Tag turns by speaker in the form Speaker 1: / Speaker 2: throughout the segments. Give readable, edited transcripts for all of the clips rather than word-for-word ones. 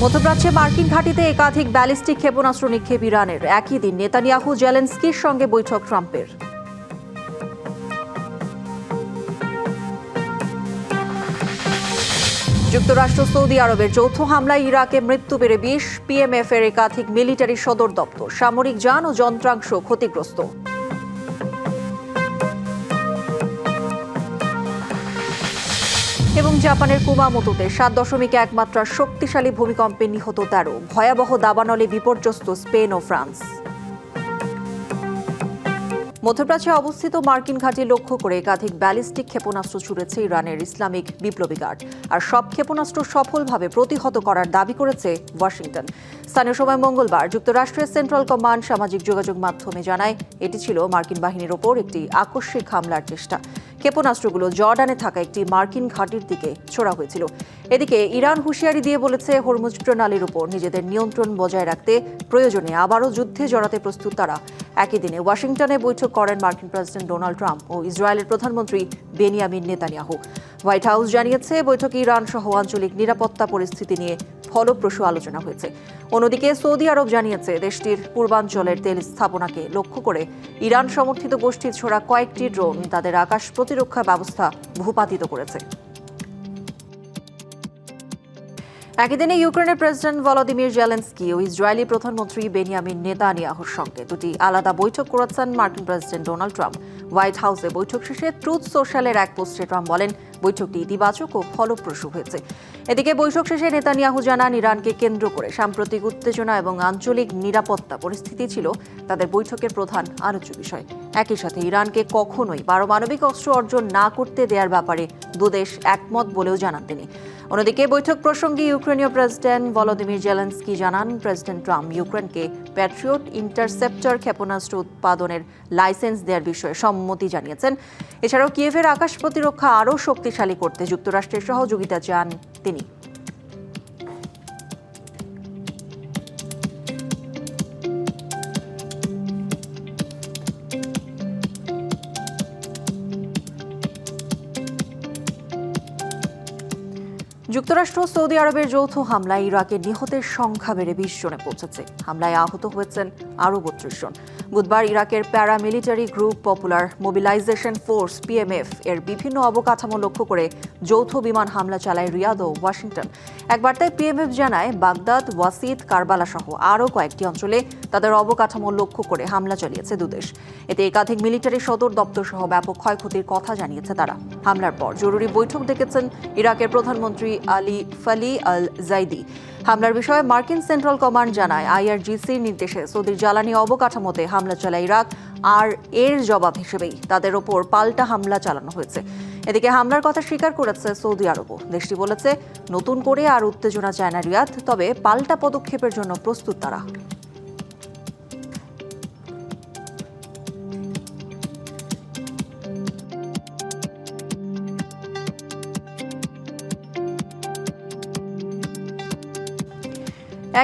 Speaker 1: মধ্যপ্রাচ্যে মার্কিন ঘাঁটিতে একাধিক ব্যালিস্টিক ক্ষেপণাস্ত্র নিক্ষেপ ইরানের। একই দিন নেতানিয়াহু জেলেনস্কির সঙ্গে বৈঠক ট্রাম্পের। যুক্তরাষ্ট্র সৌদি আরবের যৌথ হামলায় ইরাকে মৃত্যু বেড়ে 20। পিএমএফ এর একাধিক মিলিটারি সদর দপ্তর, সামরিক যান ও যন্ত্রাংশ ক্ষতিগ্রস্ত। এবং জাপানের কুমামোতোতে 7.1 মাত্রার শক্তিশালী ভূমিকম্পে নিহত 13। ভয়াবহ দাবানলে বিপর্যস্ত স্পেন ও ফ্রান্স। মধ্যপ্রাচ্যে অবস্থিত মার্কিন ঘাঁটি লক্ষ্য করে একাধিক ব্যালিস্টিক ক্ষেপণাস্ত্র ছুড়েছে ইরানের ইসলামিক বিপ্লবী গার্ড। আর সব ক্ষেপণাস্ত্র সফলভাবে প্রতিহত করার দাবি করেছে ওয়াশিংটন। স্থানীয় সময় মঙ্গলবার যুক্তরাষ্ট্রের সেন্ট্রাল কমান্ড সামাজিক যোগাযোগ মাধ্যমে জানায় এটি ছিল মার্কিন বাহিনীর ওপর একটি আকস্মিক হামলার চেষ্টা। ক্ষেপণাস্ত্রগুলো জর্ডানে থাকা একটি মার্কিন ঘাঁটির দিকে ছোড়া হয়েছিল। এদিকে ইরান হুঁশিয়ারি দিয়ে বলেছে হরমুজ প্রণালীর উপর নিজেদের নিয়ন্ত্রণ বজায় রাখতে প্রয়োজনে আবারও যুদ্ধে জড়াতে প্রস্তুত তারা। একই দিনে ওয়াশিংটনে বৈঠক করেন মার্কিন প্রেসিডেন্ট ডোনাল্ড ট্রাম্প ও ইসরায়েলের প্রধানমন্ত্রী বেনিয়ামিন নেতানিয়াহু। হোয়াইট হাউস জানিয়েছে বৈঠকে ইরান সহ আঞ্চলিক নিরাপত্তা পরিস্থিতি নিয়ে ফলপ্রসূ আলোচনা হয়েছে। অন্যদিকে সৌদি আরব জানিয়েছে দেশটির পূর্বাঞ্চলের তেল স্থাপনাকে লক্ষ্য করে ইরান সমর্থিত গোষ্ঠীর ছোড়া কয়েকটি ড্রোন তাদের আকাশ প্রতিরক্ষা ব্যবস্থা ভূপাতিত করেছে। একই দিনে ইউক্রেনের প্রেসিডেন্ট ভলোদিমির জেলেনস্কি ও ইসরায়েলি প্রধানমন্ত্রী বেনিয়ামিন নেতানিয়াহুর সঙ্গে দুটি আলাদা বৈঠক করেছেন মার্কিন প্রেসিডেন্ট ডোনাল্ড ট্রাম্প। হোয়াইট হাউসে বৈঠক শেষে ট্রুথ সোশ্যালের এক পোস্টে ট্রাম্প বলেন বৈঠকটি ইতিবাচক ও ফলপ্রসূ হয়েছে। এদিকে বৈঠক শেষে নেতানিয়াহু জানান ইরানকে কেন্দ্র করে সাম্প্রতিক উত্তেজনা এবং আঞ্চলিক নিরাপত্তা পরিস্থিতি ছিল তাদের বৈঠকের প্রধান আলোচ্য বিষয়। একই সাথে ইরানকে কখনোই পারমাণবিক অস্ত্র অর্জন না করতে দেওয়ার ব্যাপারে দুদেশ একমত বলেও জানান তিনি। অন্যদিকে বৈঠক প্রসঙ্গে ইউক্রেনীয় প্রেসিডেন্ট ভলোদিমির জেলেনস্কি জানান প্রেসিডেন্ট ট্রাম্প ইউক্রেনকে প্যাট্রিয়ট ইন্টারসেপ্টর ক্ষেপণাস্ত্র উৎপাদনের লাইসেন্স দেওয়ার বিষয়ে সম্মতি জানিয়েছেন। এছাড়াও কিয়েভের আকাশ প্রতিরক্ষা আরও শক্তিশালী করতে যুক্তরাষ্ট্রের সহযোগিতা চান তিনি। যুক্তরাষ্ট্র সৌদি আরবের যৌথ হামলায় ইরাকের নিহতের সংখ্যা বেড়ে 20 জনে পৌঁছেছে। হামলায় আহত হয়েছেন আরও 32 জন। বুধবার ইরাকের paramilitary group Popular Mobilization Force PMF এর বিভিন্ন অবকাঠামো লক্ষ্য করে যৌথ বিমান হামলা চালায় রিয়াদ ও ওয়াশিংটন। এক বার্তায় পিএমএফ জানায় বাগদাদ, ওয়াসিদ, কারবালা সহ আরও কয়েকটি অঞ্চলে তাদের অবকাঠামো লক্ষ্য করে হামলা চালিয়েছে দুদেশ। এতে একাধিক মিলিটারি সদর দপ্তর সহ ব্যাপক ক্ষয়ক্ষতির কথা জানিয়েছে তারা। হামলার পর জরুরি বৈঠক ডেকেছেন ইরাকের প্রধানমন্ত্রী আলী ফালি আল জাইদি। হামলার বিষয়ে মার্কিন সেন্ট্রাল কমান্ড জানায় আইআরজিসির নির্দেশে সৌদির জ্বালানি অবকাঠামোতে হামলা চালায় ইরাক, আর এর জবাব হিসেবেই তাদের ওপর পাল্টা হামলা চালানো হয়েছে। এদিকে হামলার কথা স্বীকার করেছে সৌদি আরবও। দেশটি বলেছে নতুন করে আর উত্তেজনা চায় না রিয়াদ, তবে পাল্টা পদক্ষেপের জন্য প্রস্তুত তারা।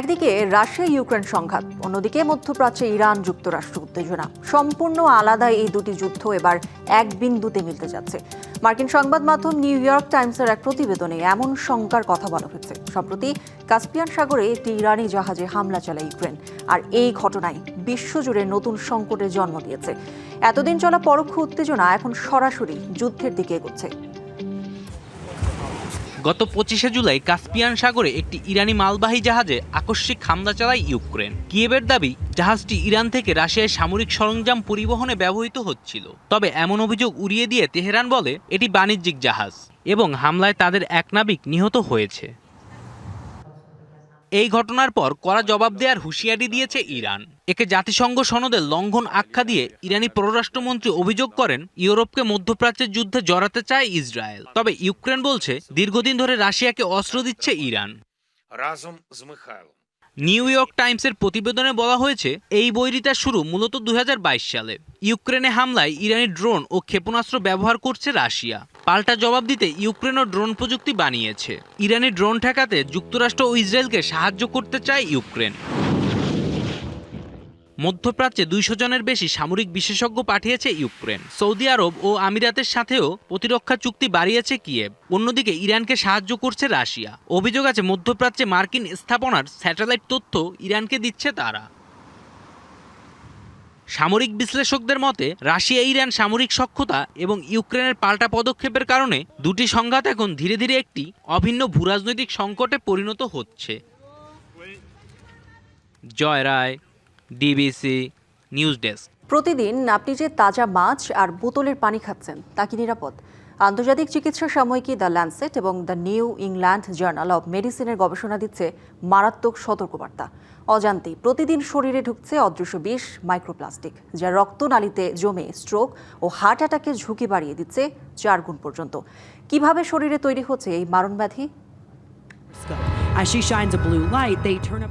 Speaker 1: একদিকে রাশিয়া ইউক্রেন সংঘাত, অন্যদিকে মধ্যপ্রাচ্যে ইরান যুক্তরাষ্ট্র উত্তেজনা। সম্পূর্ণ আলাদা এই দুটি যুদ্ধ এবার এক বিন্দুতে মিলতে যাচ্ছে। মার্কিন সংবাদ মাধ্যম নিউ ইয়র্ক টাইমসের এক প্রতিবেদনে এমন শঙ্কার কথা বলা হয়েছে। সম্প্রতি কাস্পিয়ান সাগরে একটি ইরানি জাহাজে হামলা চালায় ইউক্রেন, আর এই ঘটনায় বিশ্বজুড়ে নতুন সংকটের জন্ম দিয়েছে। এতদিন চলা পরোক্ষ উত্তেজনা এখন সরাসরি যুদ্ধের দিকে এগোচ্ছে।
Speaker 2: গত 25শে জুলাই কাস্পিয়ান সাগরে একটি ইরানি মালবাহী জাহাজে আকস্মিক হামলা চালায় ইউক্রেন। কিয়েভের দাবি জাহাজটি ইরান থেকে রাশিয়ায় সামরিক সরঞ্জাম পরিবহনে ব্যবহৃত হচ্ছিল। তবে এমন অভিযোগ উড়িয়ে দিয়ে তেহরান বলে এটি বাণিজ্যিক জাহাজ এবং হামলায় তাদের এক নাবিক নিহত হয়েছে। এই ঘটনার পর কড়া জবাব দেওয়ার হুঁশিয়ারি দিয়েছে ইরান। একে জাতিসংঘ সনদের লঙ্ঘন আখ্যা দিয়ে ইরানি পররাষ্ট্রমন্ত্রী অভিযোগ করেন ইউরোপকে মধ্যপ্রাচ্যের যুদ্ধে জড়াতে চায় ইসরায়েল। তবে ইউক্রেন বলছে দীর্ঘদিন ধরে রাশিয়াকে অস্ত্র দিচ্ছে ইরান। নিউ ইয়র্ক টাইমসের প্রতিবেদনে বলা হয়েছে এই বৈরিতার শুরু মূলত 2022 সালে। ইউক্রেনে হামলায় ইরানি ড্রোন ও ক্ষেপণাস্ত্র ব্যবহার করছে রাশিয়া। পাল্টা জবাব দিতে ইউক্রেনও ড্রোন প্রযুক্তি বানিয়েছে। ইরানি ড্রোন ঠেকাতে যুক্তরাষ্ট্র ও ইসরায়েলকে সাহায্য করতে চায় ইউক্রেন। মধ্যপ্রাচ্যে 200 জনের বেশি সামরিক বিশেষজ্ঞ পাঠিয়েছে ইউক্রেন। সৌদি আরব ও আমিরাতের সাথেও প্রতিরক্ষা চুক্তি বাড়িয়েছে কিয়েভ। অন্যদিকে ইরানকে সাহায্য করছে রাশিয়া। অভিযোগ আছে মধ্যপ্রাচ্যে মার্কিন স্থাপনার স্যাটেলাইট তথ্য ইরানকে দিচ্ছে তারা। সামরিক বিশ্লেষকদের মতে রাশিয়া ইরান সামরিক সক্ষমতা এবং ইউক্রেনের পাল্টা পদক্ষেপের কারণে দুটি সংঘাত এখন ধীরে ধীরে একটি অভিন্ন ভূরাজনৈতিক সংকটে পরিণত হচ্ছে। জয় রায়, ডিবিসি নিউজ ডেস্ক।
Speaker 1: প্রতিদিন আপনি যে তাজা মাছ আর বোতলের পানি খাচ্ছেন তা কি নিরাপদ? আন্তর্জাতিক চিকিৎসা সাময়িকী দ্য ল্যান্সেট এবং the new England journal of মেডিসিনের গবেষণা দিচ্ছে মারাত্মক সতর্কবার্তা। অজান্তেই প্রতিদিন শরীরে ঢুকছে অদৃশ্য বিষ মাইক্রোপ্লাস্টিক, যা রক্তনালীতে জমে স্ট্রোক ও হার্ট অ্যাটাকের ঝুঁকি বাড়িয়ে দিচ্ছে 4 গুণ পর্যন্ত। কিভাবে শরীরে তৈরি হচ্ছে এই মারণ ব্যাধি?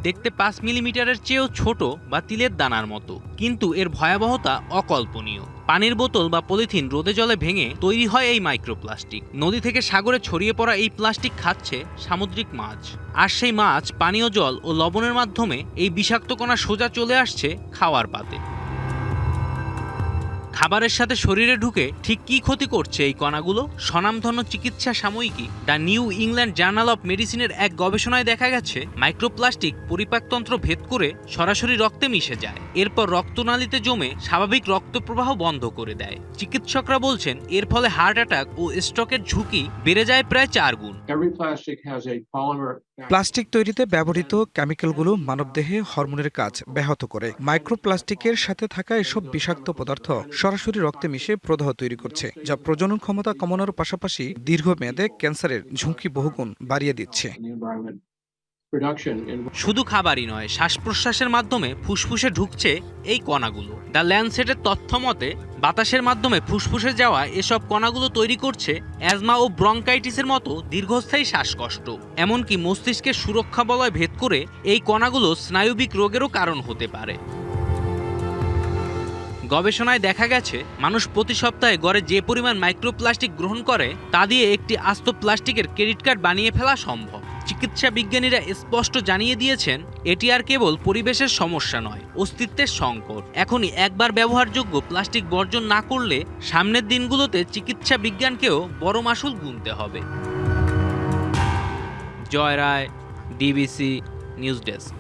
Speaker 2: দেখতে 5 মিলিমিটারের চেয়েও ছোট বা তিলের দানার মতো, কিন্তু এর ভয়াবহতা অকল্পনীয়। পানির বোতল বা পলিথিন রোদে জলে ভেঙে তৈরি হয় এই মাইক্রোপ্লাস্টিক। নদী থেকে সাগরে ছড়িয়ে পড়া এই প্লাস্টিক খাচ্ছে সামুদ্রিক মাছ, আর সেই মাছ পানীয় জল ও লবণের মাধ্যমে এই বিষাক্ত কণা সোজা চলে আসছে খাওয়ার পাতে। খাবারের সাথে শরীরে ঢুকে ঠিক কী ক্ষতি করছে এই কণাগুলো? স্বনামধন্য চিকিৎসা সাময়িকী the new England journal of মেডিসিনের এক গবেষণায় দেখা গেছে মাইক্রোপ্লাস্টিক পরিপাকতন্ত্র ভেদ করে সরাসরি রক্তে মিশে যায়, এরপর রক্তনালীতে জমে স্বাভাবিক রক্ত প্রবাহ বন্ধ করে দেয়। চিকিৎসকরা বলছেন এর ফলে হার্ট অ্যাটাক ও স্ট্রোকের ঝুঁকি বেড়ে যায় প্রায় 4 গুণ।
Speaker 3: প্লাস্টিক তৈরিতে ব্যবহৃত কেমিক্যালগুলো মানবদেহে হরমোনের কাজ ব্যাহত করে। মাইক্রোপ্লাস্টিকের সাথে থাকা এসব বিষাক্ত পদার্থ সরাসরি রক্তে মিশে প্রদাহ তৈরি করছে, যা প্রজনন ক্ষমতা কমানোর পাশাপাশি দীর্ঘমেয়াদে ক্যান্সারের ঝুঁকি বহুগুণ বাড়িয়ে দিচ্ছে।
Speaker 2: শুধু খাবারই নয়, শ্বাস প্রশ্বাসের মাধ্যমে ফুসফুসে ঢুকছে এই কণাগুলো। দ্য ল্যান্সেটের তথ্য মতে বাতাসের মাধ্যমে ফুসফুসে যাওয়া এসব কণাগুলো তৈরি করছে অ্যাজমা ও ব্রঙ্কাইটিসের মতো দীর্ঘস্থায়ী শ্বাসকষ্ট। এমনকি মস্তিষ্কের সুরক্ষা বলয় ভেদ করে এই কণাগুলো স্নায়ুবিক রোগেরও কারণ হতে পারে। গবেষণায় দেখা গেছে মানুষ প্রতি সপ্তাহে গড়ে যে পরিমাণ মাইক্রোপ্লাস্টিক গ্রহণ করে তা দিয়ে একটি আস্ত প্লাস্টিকের ক্রেডিট কার্ড বানিয়ে ফেলা সম্ভব। চিকিৎসা বিজ্ঞানীরা স্পষ্ট জানিয়ে দিয়েছেন এটি আর কেবল পরিবেশের সমস্যা নয়, অস্তিত্বের সংকট। এখনই একবার ব্যবহারযোগ্য প্লাস্টিক বর্জন না করলে সামনের দিনগুলোতে চিকিৎসা বিজ্ঞানকেও বড় মাশুল গুনতে হবে। জয় রায়, ডিবিসি নিউজ ডেস্ক।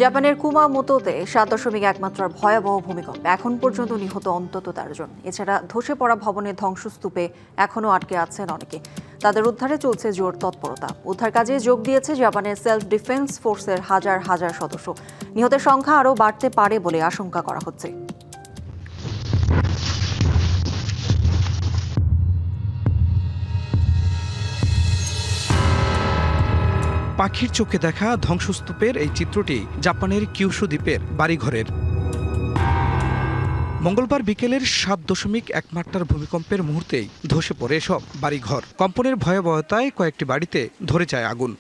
Speaker 1: জাপানের কুমামোতোতে 7.1 মাত্রার ভয়াবহ ভূমিকম্পে এখন পর্যন্ত নিহত অন্তত 13 জন। এছাড়া ধসে পড়া ভবনের ধ্বংসস্তূপে এখনও আটকে আছেন অনেকে। তাদের উদ্ধারে চলছে জোর তৎপরতা। উদ্ধার কাজে যোগ দিয়েছে জাপানের সেলফ ডিফেন্স ফোর্সের হাজার হাজার সদস্য। নিহতের সংখ্যা আরও বাড়তে পারে বলে আশঙ্কা করা হচ্ছে।
Speaker 3: পাখির চোখে দেখা ধ্বংসস্তূপের এই চিত্রটি জাপানের কিউশু দ্বীপের বাড়িঘরের। মঙ্গলবার বিকেলের 7.1 মাত্রার ভূমিকম্পের মুহূর্তেই ধসে পড়ে সব বাড়িঘর। কম্পনের ভয়াবহতায় কয়েকটি বাড়িতে ধরে যায় আগুন।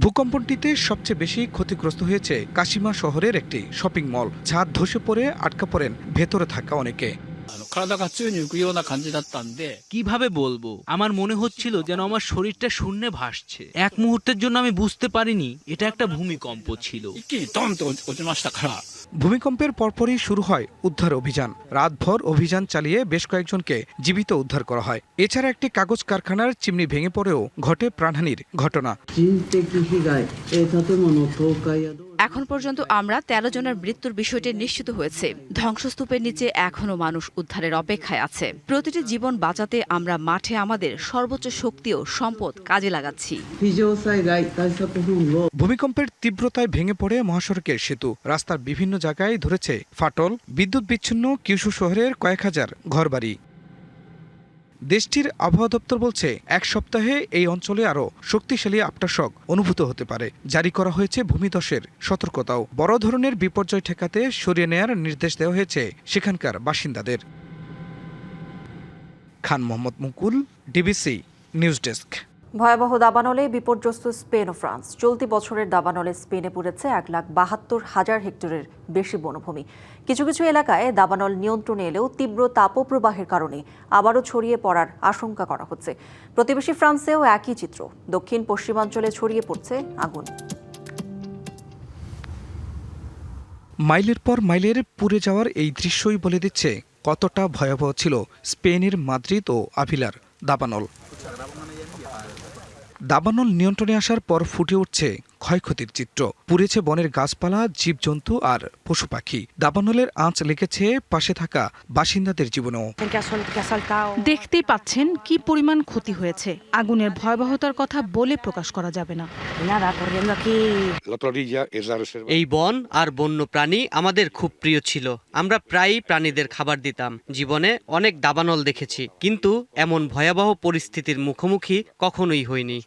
Speaker 3: ভূকম্পনটিতে সবচেয়ে বেশি ক্ষতিগ্রস্ত হয়েছে কাশিমা শহরের একটি শপিং মল। ছাদ ধসে পড়ে আটকা পড়েন ভেতরে থাকা অনেকে।
Speaker 2: কিভাবে বলবো, আমার মনে হচ্ছিল যেন আমার শরীরটা শূন্যে ভাসছে। এক মুহূর্তের জন্য আমি বুঝতে পারিনি এটা একটা ভূমিকম্প ছিল।
Speaker 3: ভূমিকম্পের পরপরই শুরু হয় উদ্ধার অভিযান। রাতভর অভিযান চালিয়ে বেশ কয়েকজনকে জীবিত উদ্ধার করা হয়। এছাড়া একটি কাগজ কারখানার চিমনি ভেঙে পড়েও ঘটে প্রাণহানির ঘটনা।
Speaker 4: এখন পর্যন্ত আমরা 13 জনের মৃত্যুর বিষয়টি নিশ্চিত হয়েছে। ধ্বংসস্তূপের নিচে এখনো মানুষ উদ্ধারের অপেক্ষায় আছে। প্রতিটি জীবন বাঁচাতে আমরা মাঠে আমাদের সর্বোচ্চ শক্তি ও সম্পদ কাজে লাগাচ্ছি।
Speaker 3: ভূমিকম্পের তীব্রতায় ভেঙে পড়ে মহাসড়কের সেতু। রাস্তার বিভিন্ন জায়গায় ধরেছে ফাটল। বিদ্যুৎ বিচ্ছিন্ন কিউশু শহরের কয়েক হাজার ঘরবাড়ি। দেশটির আবহাওয়া দপ্তর বলছে এক সপ্তাহে এই অঞ্চলে আরও শক্তিশালী আফটারশক অনুভূত হতে পারে। জারি করা হয়েছে ভূমিধসের সতর্কতাও। বড় ধরনের বিপর্যয় ঠেকাতে সরিয়ে নেয়ার নির্দেশ দেওয়া হয়েছে সেখানকার বাসিন্দাদের। খান মোহাম্মদ মুকুল, ডিবিসি নিউজ ডেস্ক।
Speaker 1: ভয়াবহ দাবানলে বিপর্যস্ত স্পেন ও ফ্রান্স। চলতি বছরের দাবানলে স্পেনে পুড়েছে 1,72,000 হেক্টরের বেশি বনভূমি। কিছু কিছু এলাকায় দাবানল নিয়ন্ত্রণে এলেও তীব্র তাপপ্রবাহের কারণে আবারও ছড়িয়ে পড়ার আশঙ্কা করা হচ্ছে। প্রতিবেশী ফ্রান্সেও একই চিত্র। দক্ষিণ পশ্চিমাঞ্চলে ছড়িয়ে পড়ছে আগুন।
Speaker 3: মাইলের পর মাইলের পুড়ে যাওয়ার এই দৃশ্যই বলে দিচ্ছে কতটা ভয়াবহ ছিল স্পেনের মাদ্রিদ ও আভিলার দাবানল। দাবানল নিয়ন্ত্রণে আসার পর ফুটে উঠছে ক্ষয়ক্ষতির চিত্র। পুড়েছে বনের গাছপালা, জীবজন্তু আর পশু পাখি। দাবানলের আঁচ লেগেছে পাশে থাকা বাসিন্দাদের জীবনেও।
Speaker 5: দেখতেই পাচ্ছেন কি পরিমাণ ক্ষতি হয়েছে। আগুনের ভয়াবহতার কথা বলে প্রকাশ করা যাবে না।
Speaker 6: এই বন আর বন্য প্রাণী আমাদের খুব প্রিয় ছিল। আমরা প্রায়ই প্রাণীদের খাবার দিতাম। জীবনে অনেক দাবানল দেখেছি, কিন্তু এমন ভয়াবহ পরিস্থিতির মুখোমুখি কখনোই হইনি।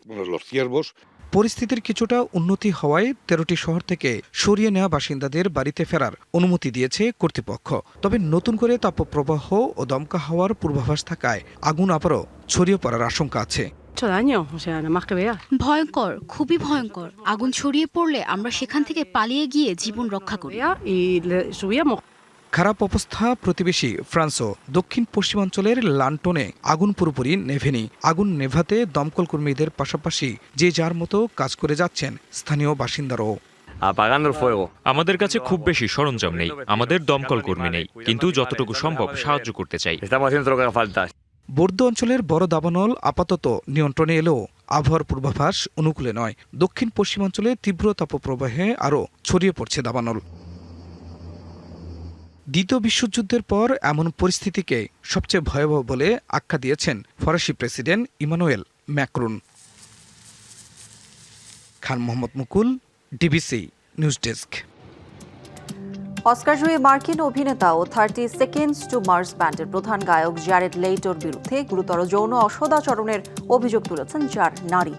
Speaker 3: পরিস্থিতির কিছুটা উন্নতি হওয়ায় 13টি শহর থেকে সরিয়ে নেওয়া বাসিন্দাদের বাড়িতে ফেরার অনুমতি দিয়েছে কর্তৃপক্ষ। তবে নতুন করে তাপপ্রবাহ ও দমকা হওয়ার পূর্বাভাস থাকায় আগুন আবারও ছড়িয়ে পড়ার আশঙ্কা আছে।
Speaker 7: ভয়ঙ্কর, খুবই ভয়ঙ্কর। আগুন ছড়িয়ে পড়লে আমরা সেখান থেকে পালিয়ে গিয়ে জীবন রক্ষা করি।
Speaker 3: খারাপ অবস্থা প্রতিবেশী ফ্রান্সও। দক্ষিণ পশ্চিমাঞ্চলের লান্টনে আগুন পুরোপুরি নেভেনি। আগুন নেভাতে দমকল কর্মীদের পাশাপাশি যে যার মতো কাজ করে যাচ্ছেন স্থানীয় বাসিন্দারাও।
Speaker 8: আমাদের কাছে খুব বেশি সরঞ্জাম নেই, আমাদের দমকল কর্মী নেই, কিন্তু যতটুকু সম্ভব সাহায্য করতে চাই।
Speaker 3: বর্দো অঞ্চলের বড় দাবানল আপাতত নিয়ন্ত্রণে এলেও আবহাওয়ার পূর্বাভাস অনুকূলে নয়। দক্ষিণ পশ্চিমাঞ্চলে তীব্র তাপপ্রবাহে আরও ছড়িয়ে পড়ছে দাবানল। দ্বিতীয় বিশ্বযুদ্ধের পর এমন পরিস্থিতিকে সবচেয়ে ভয়াবহ বলে আখ্যা দিয়েছেন ফরাসি president Emmanuel Macron. Khan Mohammad মুকুল, ডিবিসি নিউজ ডেস্ক।
Speaker 1: অস্কারজয়ী মার্কিন অভিনেতা ও 30 সেকেন্ডস টু মার্স ব্যান্ডের প্রধান গায়ক জ্যারেড লেইটোর বিরুদ্ধে গুরুতর যৌন অসদাচরণের অভিযোগ তুলেছেন 4 নারী।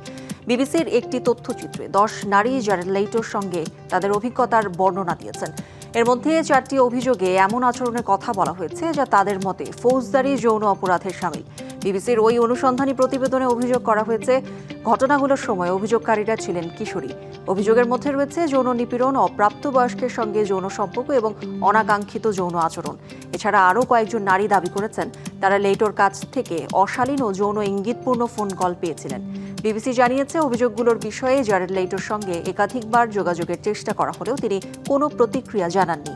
Speaker 1: বিবিসির একটি তথ্যচিত্রে 10 নারী জ্যারেড লেইটোর সঙ্গে তাদের অভিজ্ঞতার বর্ণনা দিয়েছেন। এর মধ্যে 4টি অভিযোগে এমন আচরণের কথা বলা হয়েছে যা তাদের মতে ফৌজদারি যৌন অপরাধের শামিল। বিবিসির ওই অনুসন্ধানী প্রতিবেদনে অভিযোগ করা হয়েছে, ঘটনাগুলোর সময় অভিযোগকারীরা ছিলেন কিশোরী। অভিযোগের মধ্যে রয়েছে যৌন নিপীড়ন, অপ্রাপ্তবয়স্কের সঙ্গে যৌন সম্পর্ক এবং অনাকাঙ্ক্ষিত যৌন আচরণ। এছাড়া আরও কয়েকজন নারী দাবি করেছেন তারা লেইটোর কাছ থেকে অশালীন ও যৌন ইঙ্গিতপূর্ণ ফোন কল পেয়েছিলেন। বিবিসি জানিয়েছে, অভিযোগগুলোর বিষয়ে জ্যারেড লেইটোর সঙ্গে একাধিকবার যোগাযোগের চেষ্টা করা হলেও তিনি কোনো প্রতিক্রিয়া জানাননি।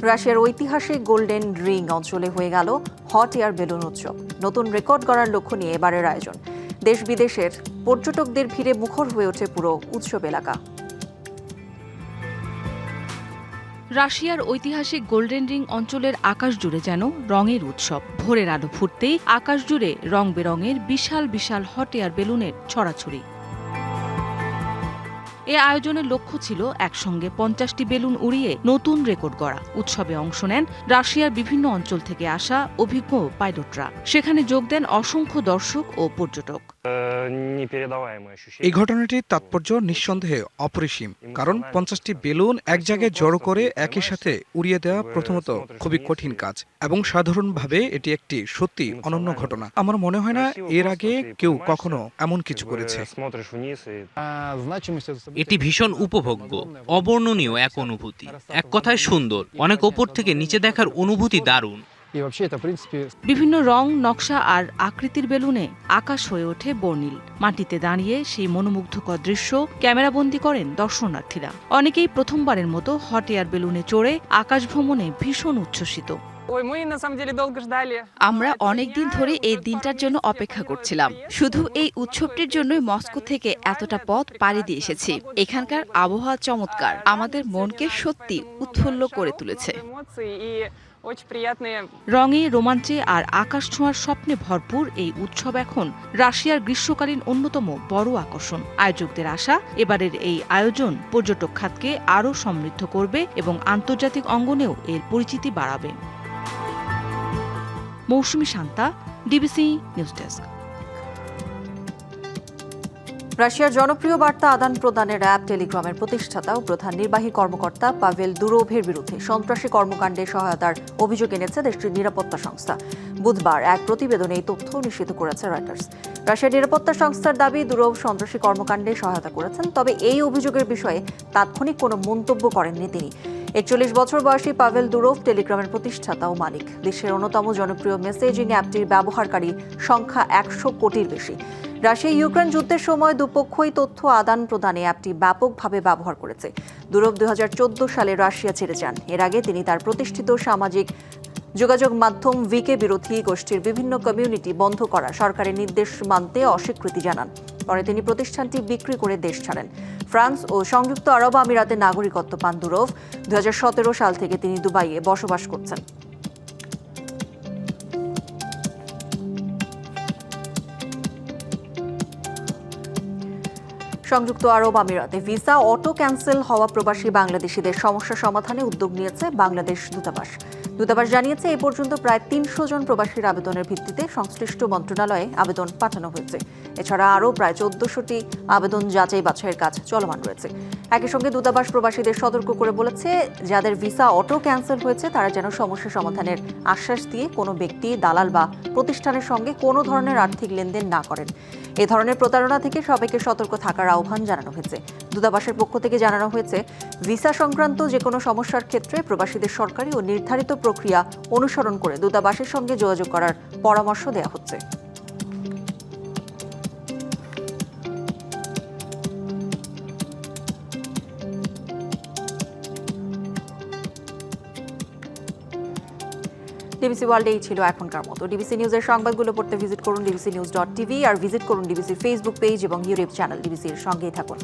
Speaker 1: রাশিয়ার ঐতিহাসিক গোল্ডেন রিং অঞ্চলে হয়ে গেল হট এয়ার বেলুন উৎসব। নতুন রেকর্ড গড়ার লক্ষ্য নিয়ে এবারের আয়োজন। দেশ বিদেশের পর্যটকদের ভিড়ে মুখর হয়ে ওঠে পুরো উৎসব এলাকা।
Speaker 4: রাশিয়ার ঐতিহাসিক গোল্ডেন রিং অঞ্চলের আকাশ জুড়ে যেন রঙের উৎসব। ভোরের আলো ফুটতেই আকাশ জুড়ে রং বেরঙের বিশাল বিশাল হট এয়ার বেলুনের ছড়াছড়ি। এ আয়োজনের লক্ষ্য ছিল একসঙ্গে 50টি বেলুন উড়িয়ে নতুন রেকর্ড গড়া। উৎসবে অংশ নেন রাশিয়ার বিভিন্ন অঞ্চল থেকে আসা অভিজ্ঞ পাইলটরা। সেখানে যোগ দেন অসংখ্য দর্শক ও পর্যটক।
Speaker 3: এই ঘটনাটির তাৎপর্য নিঃসন্দেহে অপরিসীম, কারণ 50টি বেলুন এক জায়গায় জড়ো করে একই সাথে উড়িয়ে দেওয়া প্রথমত খুবই কঠিন কাজ, এবং সাধারণভাবে এটি একটি সত্যি অনন্য ঘটনা। আমার মনে হয় না এর আগে কেউ কখনো এমন কিছু করেছে।
Speaker 2: এটি ভীষণ উপভোগ্য, অবর্ণনীয় এক অনুভূতি। এক কথায় সুন্দর। অনেক ওপর থেকে নিচে দেখার অনুভূতি দারুণ।
Speaker 4: বিভিন্ন রং, নকশা আর আকৃতির বেলুনে আকাশ হয়ে ওঠে বর্ণিল। মাটিতে দাঁড়িয়ে সেই মনোমুগ্ধকর দৃশ্য ক্যামেরাবন্দি করেন দর্শনার্থীরা। অনেকেই প্রথমবারের মতো হট এয়ার বেলুনে চড়ে আকাশ ভ্রমণে ভীষণ উচ্ছ্বসিত।
Speaker 7: আমরা অনেকদিন ধরে এই দিনটার জন্য অপেক্ষা করছিলাম। শুধু এই উৎসবটির জন্যই মস্কো থেকে এতটা পথ পাড়ি দিয়ে এসেছি। এখানকার আবহাওয়া চমৎকার, আমাদের মনকে সত্যি উৎফুল্ল করে তুলেছে।
Speaker 4: রঙে, রোমাঞ্চে আর আকাশ ছোঁয়ার স্বপ্নে ভরপুর এই উৎসব এখন রাশিয়ার গ্রীষ্মকালীন অন্যতম বড় আকর্ষণ। আয়োজকদের আশা, এবারের এই আয়োজন পর্যটক খাতকে আরও সমৃদ্ধ করবে এবং আন্তর্জাতিক অঙ্গনেও এর পরিচিতি বাড়াবে। মৌসুমী শান্তা, ডিবিসি নিউজ ডেস্ক।
Speaker 1: রাশিয়ার জনপ্রিয় বার্তা আদান প্রদানের অ্যাপ টেলিগ্রামের প্রতিষ্ঠাতা ও প্রধান নির্বাহী কর্মকর্তা পাভেল দুরোভের বিরুদ্ধে সন্ত্রাসী কর্মকাণ্ডে সহায়তার অভিযোগ এনেছে দেশটির নিরাপত্তা সংস্থা। বুধবার এক প্রতিবেদনে এই তথ্য নিশ্চিত করেছে রয়টার্স। রাশিয়ার নিরাপত্তা সংস্থার দাবি, দুরোভ সন্ত্রাসী কর্মকাণ্ডে সহায়তা করেছেন, তবে এই অভিযোগের বিষয়ে তাৎক্ষণিক কোনো মন্তব্য করেননি তিনি। 41 বছর বয়সী পাভেল দুরোভ টেলিগ্রামের প্রতিষ্ঠাতা ও মালিক। দেশের অন্যতম জনপ্রিয় মেসেজিং অ্যাপটির ব্যবহারকারী সংখ্যা 100 কোটির বেশি। রাশিয়া ইউক্রেন যুদ্ধের সময় দুপক্ষই তথ্য আদান প্রদানে অ্যাপটি ব্যাপকভাবে ব্যবহার করেছে। দুরোভ 2014 সালে রাশিয়া ছেড়ে যান। এর আগে তিনি তার প্রতিষ্ঠিত সামাজিক যোগাযোগ মাধ্যম ভিকে বিরোধী গোষ্ঠীর বিভিন্ন কমিউনিটি বন্ধ করা সরকারের নির্দেশ মানতে অস্বীকৃতি জানান। পরে তিনি প্রতিষ্ঠানটি বিক্রি করে দেশ ছাড়েন। ফ্রান্স ও সংযুক্ত আরব আমিরাতের নাগরিকত্ব পান দুরোভ। 2017 সাল থেকে তিনি দুবাইয়ে বসবাস করছেন। সংযুক্ত আরব আমিরাতে ভিসা অটো ক্যান্সেল হওয়া প্রবাসী বাংলাদেশিদের সমস্যা সমাধানে উদ্যোগ নিয়েছে বাংলাদেশ দূতাবাস। দূতাবাস জানিয়েছে এ পর্যন্ত প্রায় 300 জন প্রবাসীর আবেদনের ভিত্তিতে সংশ্লিষ্ট মন্ত্রণালয়ে আবেদন পাঠানো হয়েছে। এছাড়া আরও প্রায় 1400টি আবেদন যাচাই বাছাইয়ের কাজ চলমান রয়েছে। একই সঙ্গে দূতাবাস প্রবাসীদের সতর্ক করে বলেছে, যাদের ভিসা অটো ক্যান্সেল হয়েছে তারা যেন সমস্যা সমাধানের আশ্বাস দিয়ে কোনো ব্যক্তি, দালাল বা প্রতিষ্ঠানের সঙ্গে কোনো ধরনের আর্থিক লেনদেন না করেন। এ ধরনের প্রতারণা থেকে সবাইকে সতর্ক থাকার আহ্বান জানানো হয়েছে। দূতাবাসের পক্ষ থেকে জানানো হয়েছে, ভিসা সংক্রান্ত যে কোনো সমস্যার ক্ষেত্রে প্রবাসীদের সরকারি ও নির্ধারিত প্রক্রিয়া অনুসরণ করে দূতাবাসের সঙ্গে যোগাযোগ করার পরামর্শ দেওয়া হচ্ছে। ডিবিসি ওয়ার্ল্ডে এই ছিল এখনকার মতো। ডিবিসি নিউজের সংবাদগুলো পড়তে ভিজিট করুন dbcnews.tv আর ভিজিট করুন ডিবিসির ফেসবুক পেজ এবং ইউটিউব চ্যানেল। ডিবিসির সঙ্গেই থাকুন।